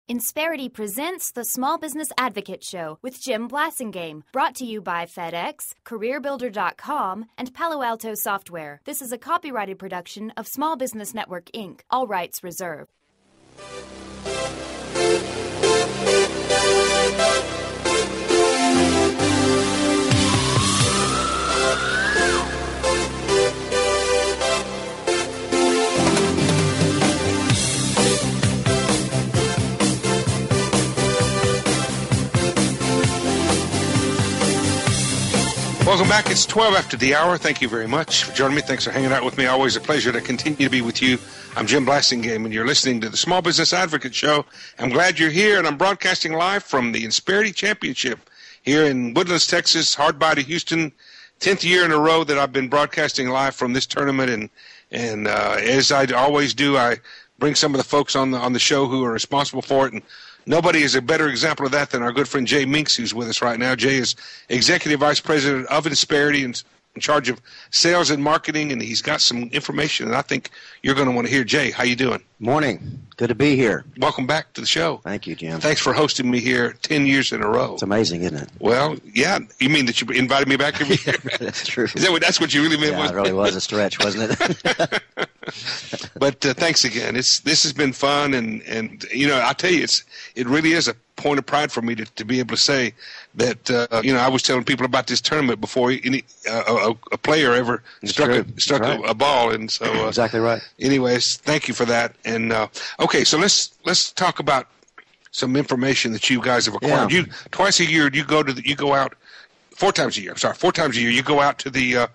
Insperity presents the Small Business Advocate Show with Jim Blasingame, brought to you by FedEx, CareerBuilder.com, and Palo Alto Software. This is a copyrighted production of Small Business Network, Inc., all rights reserved. Welcome back. It's 12 after the hour. Thank you very much for joining me. Thanks for hanging out with me. Always a pleasure to continue to be with you. I'm Jim Blasingame, and you're listening to the Small Business Advocate Show. I'm glad you're here, and I'm broadcasting live from the Insperity Championship here in Woodlands, Texas, hard by to Houston. 10th year in a row that I've been broadcasting live from this tournament, and as I always do, I bring some of the folks on the show who are responsible for it, and nobody is a better example of that than our good friend Jay Mincks, who's with us right now. Jay is Executive Vice President of Insperity and in charge of sales and marketing, and he's got some information, and I think you're going to want to hear. Jay, how you doing? Morning. Good to be here. Welcome back to the show. Thank you, Jim. Thanks for hosting me here 10 years in a row. It's amazing, isn't it? Well, yeah. You mean that you invited me back every year? That's true. That's what you really meant? Yeah, it really was a stretch, wasn't it? But thanks again. This has been fun, and you know, I tell you, it really is a point of pride for me to be able to say that I was telling people about this tournament before a player ever struck a ball, and so exactly right. Anyways, thank you for that. And okay, so let's talk about some information that you guys have acquired. Yeah. You twice a year you go out 4 times a year. I'm sorry, 4 times a year you go out to the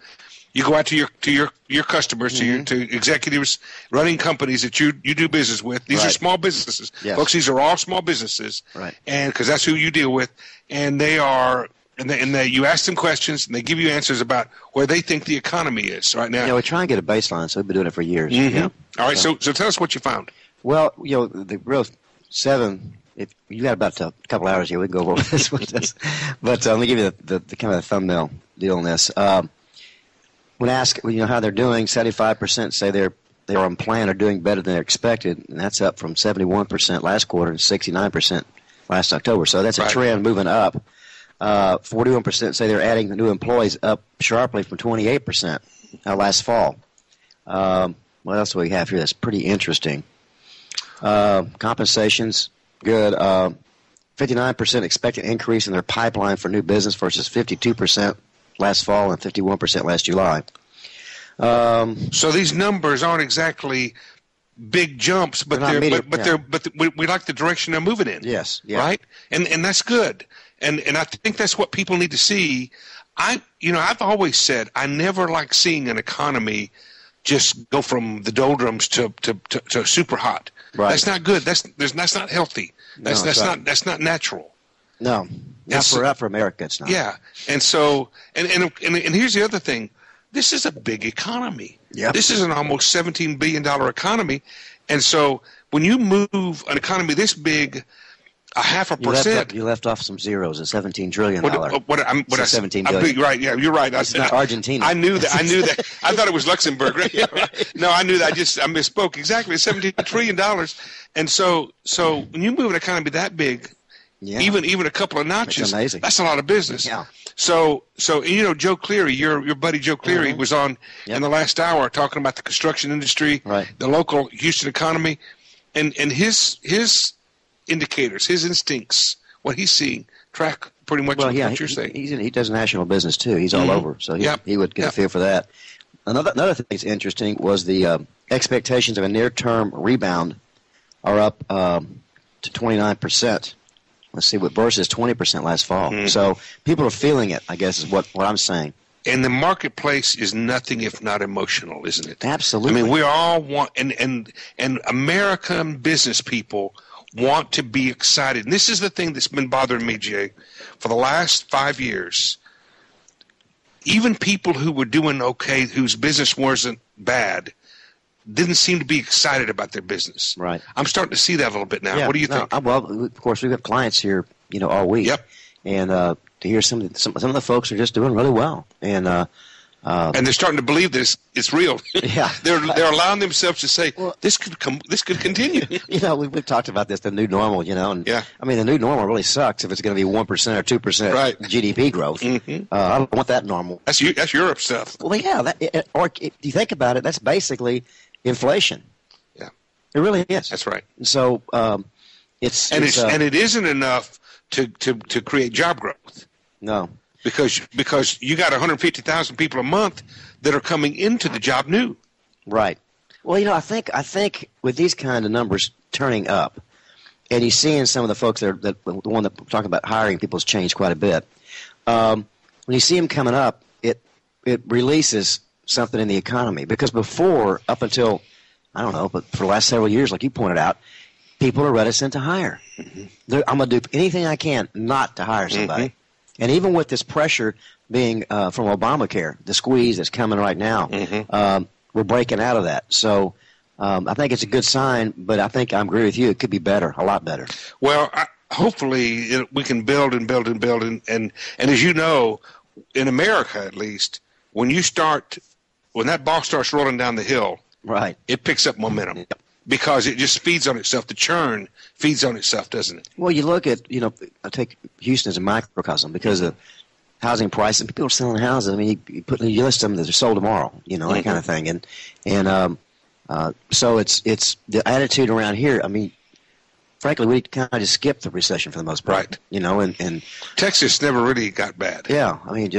you go out to your customers, mm-hmm. to executives running companies that you do business with. These are small businesses, yes. Folks. These are all small businesses, right? And because that's who you deal with, and they you ask them questions, and they give you answers about where they think the economy is right now. Yeah, we try and get a baseline, so we've been doing it for years. Mm-hmm. Yeah. All right, so tell us what you found. Well, the real 7. If you got about a couple hours here, we can go over this with this. But let me give you the kind of the thumbnail deal on this. When asked, how they're doing, 75% say they're on plan or doing better than they're expected, and that's up from 71% last quarter and 69% last October. So that's a trend moving up. 41% say they're adding new employees, up sharply from 28% last fall. What else do we have here that's pretty interesting? Compensations, good. 59% expect an increase in their pipeline for new business versus 52% last fall and 51% last July. So these numbers aren't exactly big jumps, but we like the direction they're moving in. Yes, yeah. Right, and that's good, and I think that's what people need to see. I've always said I never like seeing an economy just go from the doldrums to super hot. Right. That's not good. That's not healthy. That's not natural. No, not for America. It's not. Yeah, and so and here's the other thing. This is a big economy. Yeah. This is an almost $17 billion economy, and so when you move an economy this big, 0.5%. You left off some zeros. A $17 trillion. $17 billion. billion. Right? Yeah, you're right. It's not Argentina. I knew that. I thought it was Luxembourg. Right? Yeah, right. No, I knew that. I misspoke. Exactly. $17 trillion. And so when you move an economy that big, even a couple of notches, that's a lot of business. Yeah. So Joe Cleary, your buddy Joe Cleary, was on in the last hour talking about the construction industry, the local Houston economy, and his indicators, his instincts, what he's seeing, track pretty much what you're saying. He does national business too. He's all over, so he would get a feel for that. Another thing that's interesting was the expectations of a near-term rebound are up to 29%. Let's see, what versus 20% last fall. Mm-hmm. So people are feeling it, I guess, is what I'm saying. And the marketplace is nothing if not emotional, isn't it? Absolutely. I mean, we all want, and American business people want to be excited. And this is the thing that's been bothering me, Jay, for the last 5 years. Even people who were doing okay, whose business wasn't bad, didn't seem to be excited about their business. Right. I'm starting to see that a little bit now. What do you think? Well, of course, we've got clients here, all week. Yep. And to hear some of the folks are just doing really well. And And they're starting to believe this it's real. Yeah. they're allowing themselves to say, this could continue. We've talked about this, the new normal, and yeah. I mean, the new normal really sucks if it's going to be 1% or 2% right. GDP growth. Mm-hmm. I don't want that normal. That's Europe stuff. Well, yeah, or if you think about it, that's basically inflation. Yeah. It really is. That's right. So and it isn't enough to create job growth. No. Because you got 150,000 people a month that are coming into the job new. Right. Well, I think with these kind of numbers turning up, and you see in some of the folks that the one that we're talking about hiring people has changed quite a bit. When you see them coming up, it releases something in the economy, because before, up until I don't know, but for the last several years, like you pointed out, people are reticent to hire. Mm-hmm. I'm going to do anything I can not to hire somebody. Mm-hmm. And even with this pressure being from Obamacare, the squeeze that's coming right now, mm-hmm. We're breaking out of that. So I think it's a good sign, but I think I agree with you. It could be better, a lot better. Well, hopefully we can build and build and build. And as you know, in America at least, when that ball starts rolling down the hill, right, it picks up momentum. Yep. Because it just feeds on itself. The churn feeds on itself, doesn't it? Well, you look at, I take Houston as a microcosm because of housing prices. People are selling houses. I mean, you list them, they're sold tomorrow, mm-hmm. that kind of thing. And so it's the attitude around here. I mean, frankly, we kind of just skipped the recession for the most part. Right. And Texas never really got bad. Yeah. I mean,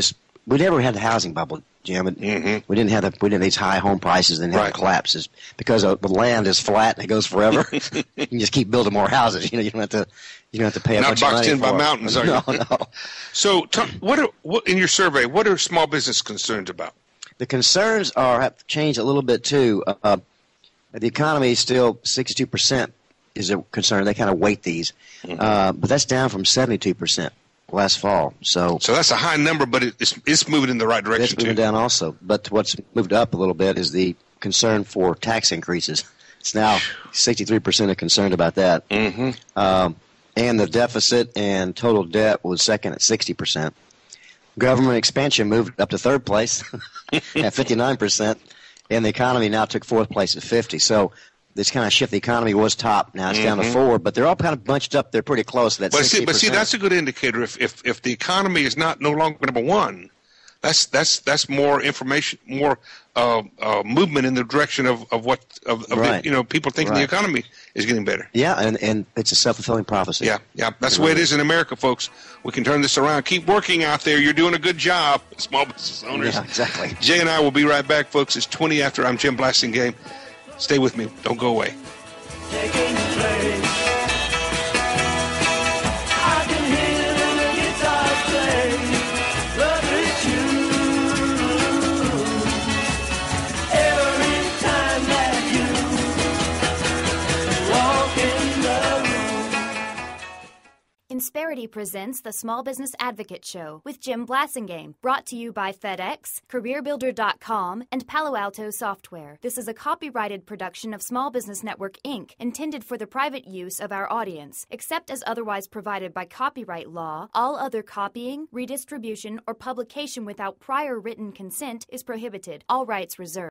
we never had the housing bubble, Jim. Mm-hmm. We didn't have these high home prices and have the collapses because the land is flat and it goes forever. You can just keep building more houses. You don't have to pay a bunch of money. Not boxed in by mountains, are you? No. So, what in your survey? What are small business concerns about? The concerns have changed a little bit too. The economy is still 62% is a concern. They kind of weight these, but that's down from 72%. Last fall, so that's a high number, but it's moving in the right direction. It's moving down also, but what's moved up a little bit is the concern for tax increases. It's now 63% are concerned about that, mm-hmm. And the deficit and total debt was second at 60%. Government expansion moved up to third place at 59%, and the economy now took fourth place at 50%. So this kind of shift. The economy was top. Now it's down to 4, but they're all kind of bunched up. They're pretty close to that 60%. But see, that's a good indicator. If the economy is no longer number one, that's more information, more movement in the direction of right. People thinking the economy is getting better. Yeah, and it's a self-fulfilling prophecy. Yeah, that's the way it is in America, folks. We can turn this around. Keep working out there. You're doing a good job, small business owners. Yeah, exactly. Jay and I will be right back, folks. It's 20 after. I'm Jim Blasingame. Stay with me. Don't go away. Taking place. I can hear the guitar play. Lovely tune. Every time that you walk in the room. Insperity presents the Small Business Advocate Show with Jim Blasingame, brought to you by FedEx, CareerBuilder.com, and Palo Alto Software. This is a copyrighted production of Small Business Network, Inc., intended for the private use of our audience. Except as otherwise provided by copyright law, all other copying, redistribution, or publication without prior written consent is prohibited. All rights reserved.